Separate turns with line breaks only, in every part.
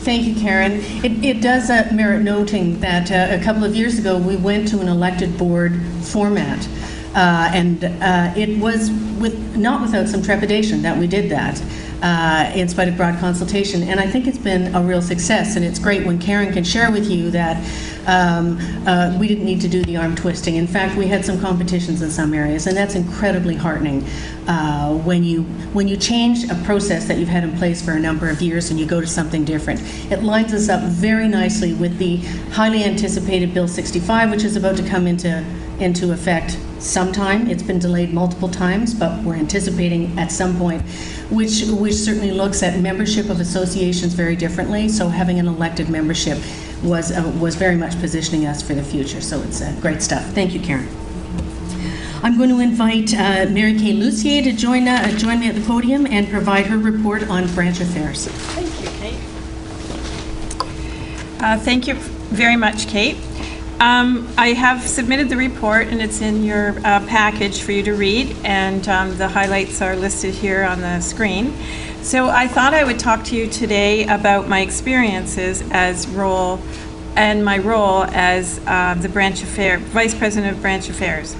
Thank you, Karen. It does merit noting that a couple of years ago we went to an elected board format, and it was not without some trepidation that we did that, in spite of broad consultation. And I think it's been a real success, and it's great when Karen can share with you that we didn't need to do the arm twisting. In fact, we had some competitions in some areas, and that's incredibly heartening when you change a process that you've had in place for a number of years and you go to something different. It lines us up very nicely with the highly anticipated Bill 65, which is about to come into effect sometime. It's been delayed multiple times, but we're anticipating at some point, which certainly looks at membership of associations very differently. So having an elected membership was very much positioning us for the future. So it's great stuff. Thank you, Karen. I'm going to invite Mary Kay Lucier to join me at the podium and provide her report on branch affairs.
Thank you, Kate. Thank you very much, Kate. I have submitted the report, and it's in your package for you to read, and the highlights are listed here on the screen. So I thought I would talk to you today about my experiences as my role as the Vice President of Branch Affairs.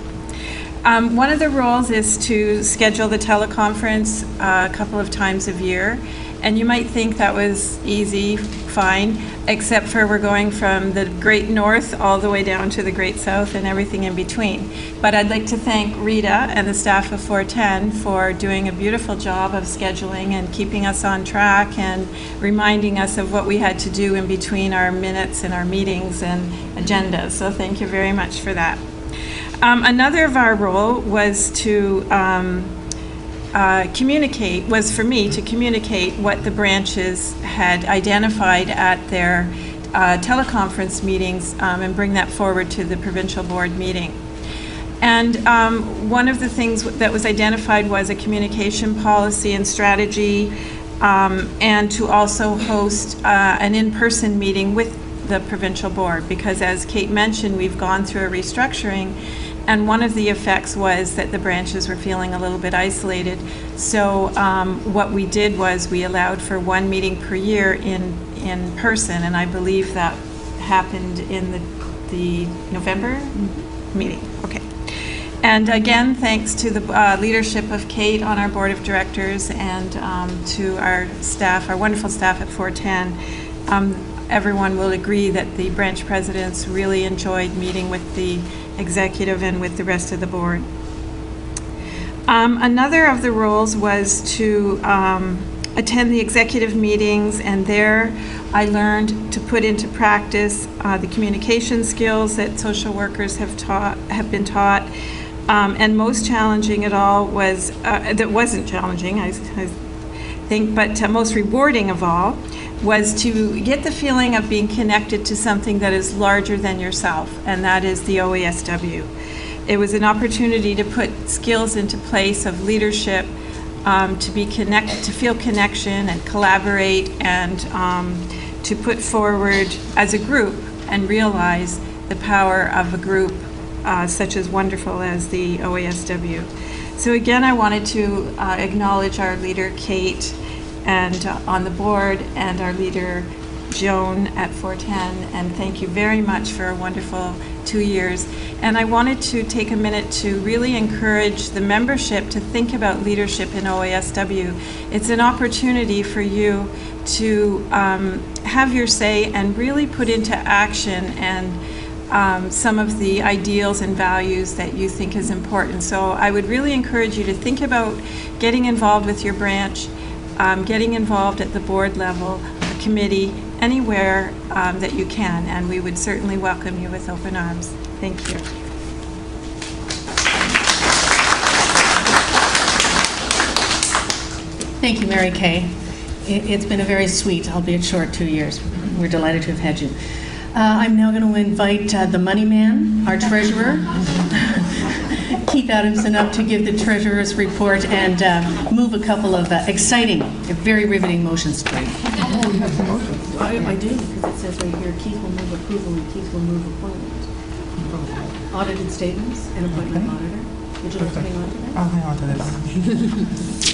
One of the roles is to schedule the teleconference a couple of times a year. And you might think that was easy, fine, except for we're going from the Great North all the way down to the Great South and everything in between. But I'd like to thank Rita and the staff of 410 for doing a beautiful job of scheduling and keeping us on track and reminding us of what we had to do in between our minutes and our meetings and agendas. So thank you very much for that. Another of our role was to was for me to communicate what the branches had identified at their teleconference meetings and bring that forward to the provincial board meeting. And one of the things that was identified was a communication policy and strategy, and to also host an in-person meeting with the provincial board, because as Kate mentioned, we've gone through a restructuring. And one of the effects was that the branches were feeling a little bit isolated. So what we did was we allowed for one meeting per year in person, and I believe that happened in the November meeting. Okay. And again, thanks to the leadership of Kate on our board of directors and to our staff, our wonderful staff at 410, everyone will agree that the branch presidents really enjoyed meeting with the executive and with the rest of the board. Another of the roles was to attend the executive meetings, and there I learned to put into practice the communication skills that social workers have been taught. And most challenging at all was, that wasn't challenging, I think, but most rewarding of all was to get the feeling of being connected to something that is larger than yourself, and that is the OASW. It was an opportunity to put skills into place of leadership, to be connected, to feel connection and collaborate, and to put forward as a group and realize the power of a group such as wonderful as the OASW. So again, I wanted to acknowledge our leader, Kate, and on the board, and our leader, Joan at 410, and thank you very much for a wonderful 2 years. And I wanted to take a minute to really encourage the membership to think about leadership in OASW. It's an opportunity for you to have your say and really put into action and some of the ideals and values that you think is important. So I would really encourage you to think about getting involved with your branch, getting involved at the board level, a committee, anywhere that you can, and we would certainly welcome you with open arms. Thank you.
Thank you, Mary Kay. It's been a very sweet, albeit short, 2 years. We're delighted to have had you. I'm now going to invite the money man, our treasurer, Keith Adamson, up to give the treasurer's report and move a couple of exciting, very riveting motions through. I do, because it says right here, Keith will move approval and Keith will move appointment. Audited statements and appointment auditor. Would you like to hang on to that?
I'll hang on to this.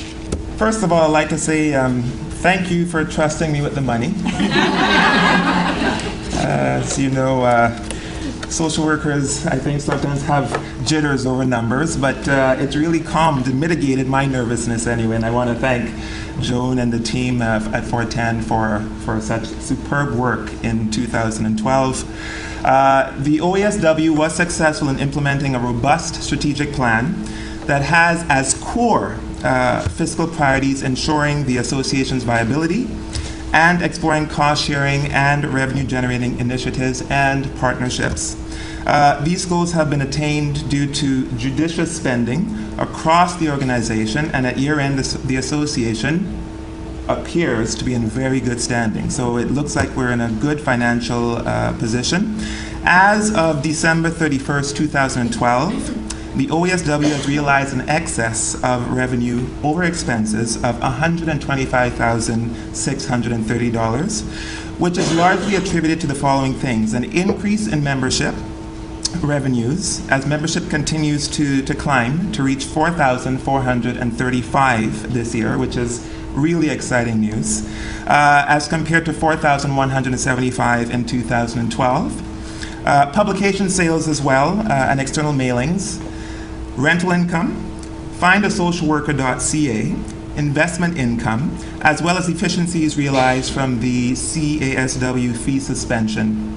First of all, I'd like to say thank you for trusting me with the money. As you know, social workers, I think, sometimes have jitters over numbers, but it's really calmed and mitigated my nervousness anyway, and I want to thank Joan and the team at 410 for such superb work in 2012. The OASW was successful in implementing a robust strategic plan that has as core fiscal priorities ensuring the association's viability and exploring cost-sharing and revenue-generating initiatives and partnerships. These goals have been attained due to judicious spending across the organization, and at year-end, the association appears to be in very good standing. So it looks like we're in a good financial position. As of December 31st, 2012, the OASW has realized an excess of revenue over expenses of $125,630, which is largely attributed to the following things: an increase in membership revenues as membership continues to climb to reach 4,435 this year, which is really exciting news, as compared to 4,175 in 2012. Publication sales as well, and external mailings, rental income, findasocialworker.ca, investment income, as well as efficiencies realized from the CASW fee suspension.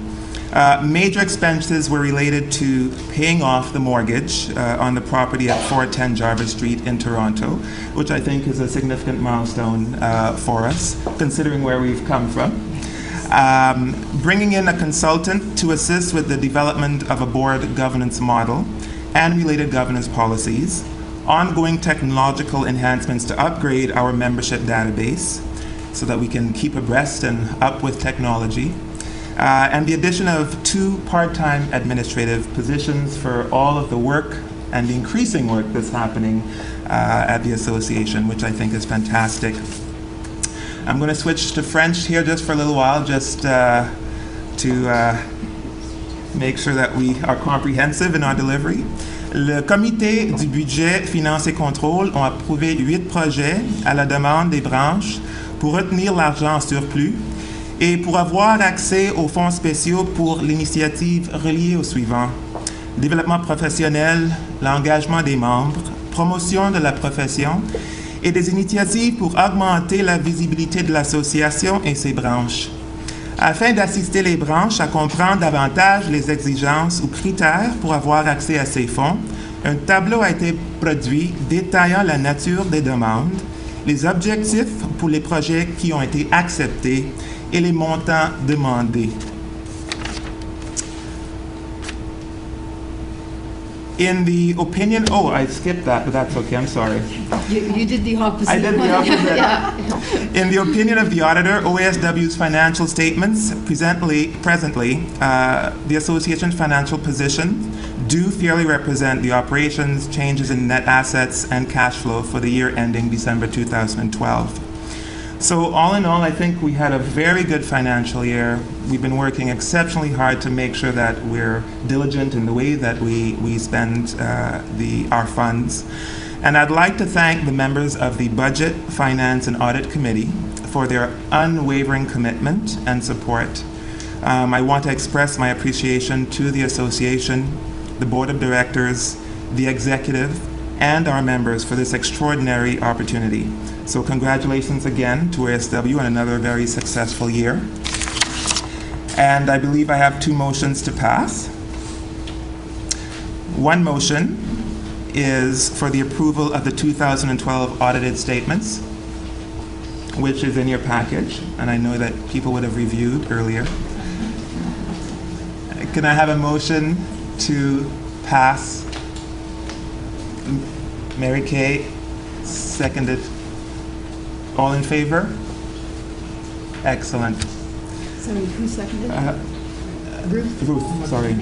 Major expenses were related to paying off the mortgage on the property at 410 Jarvis Street in Toronto, which I think is a significant milestone for us, considering where we've come from. Bringing in a consultant to assist with the development of a board governance model and related governance policies, ongoing technological enhancements to upgrade our membership database so that we can keep abreast and up with technology, and the addition of 2 part-time administrative positions for all of the work and the increasing work that's happening at the association, which I think is fantastic. I'm going to switch to French here just for a little while, just to make sure that we are comprehensive in our delivery. Le comité du budget, finances et contrôle ont approuvé 8 projets à la demande des branches pour retenir l'argent en surplus et pour avoir accès aux fonds spéciaux pour l'initiative reliée au suivant: développement professionnel, l'engagement des membres, promotion de la profession et des initiatives pour augmenter la visibilité de l'association et ses branches. Afin d'assister les branches à comprendre davantage les exigences ou critères pour avoir accès à ces fonds, un tableau a été produit détaillant la nature des demandes, les objectifs pour les projets qui ont été acceptés et les montants demandés. In the opinion, oh, I skipped that, but that's okay, I'm sorry.
You did the opposite.
I did the opposite.
Yeah.
In the opinion of the auditor, OASW's financial statements presently, the association's financial position do fairly represent the operations, changes in net assets, and cash flow for the year ending December 2012. So all in all, I think we had a very good financial year. We've been working exceptionally hard to make sure that we're diligent in the way that we spend our funds. And I'd like to thank the members of the Budget, Finance, and Audit Committee for their unwavering commitment and support. I want to express my appreciation to the association, the Board of Directors, the executive, and our members for this extraordinary opportunity. So congratulations again to OASW on another very successful year. And I believe I have 2 motions to pass. One motion is for the approval of the 2012 audited statements, which is in your package, and I know that people would have reviewed earlier. Can I have a motion to pass? Mary Kay, seconded. All in favor? Excellent.
Sorry, who seconded?
Ruth, sorry.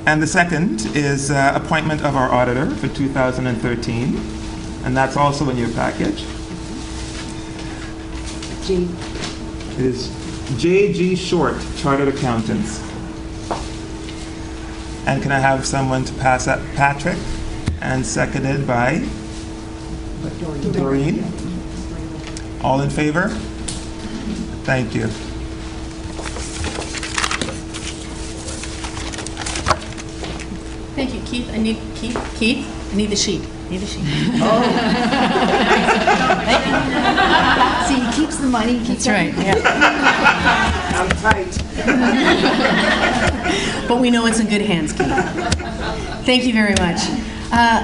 And the second is appointment of our auditor for 2013, and that's also in your package.
G.
It is J.G. Short, Chartered Accountants. And can I have someone to pass that? Patrick, and seconded by Doreen? All in favor? Thank you.
Thank you, Keith. I need I need the sheet.
See, he keeps the money, he keeps
That's right. Yeah.
I'm tight.
But we know it's in good hands, Keith. Thank you very much.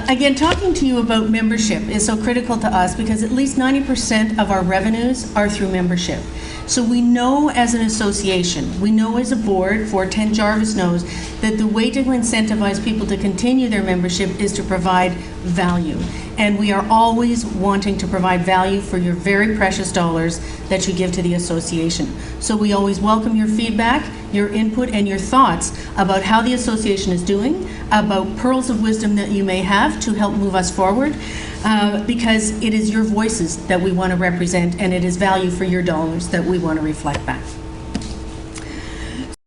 Again, talking to you about membership is so critical to us because at least 90% of our revenues are through membership. So we know as an association, we know as a board, 410 Jarvis knows, that the way to incentivize people to continue their membership is to provide value. And we are always wanting to provide value for your very precious dollars that you give to the association. So we always welcome your feedback, your input, and your thoughts about how the association is doing, about pearls of wisdom that you may have to help move us forward, because it is your voices that we want to represent, and it is value for your dollars that we want to reflect back.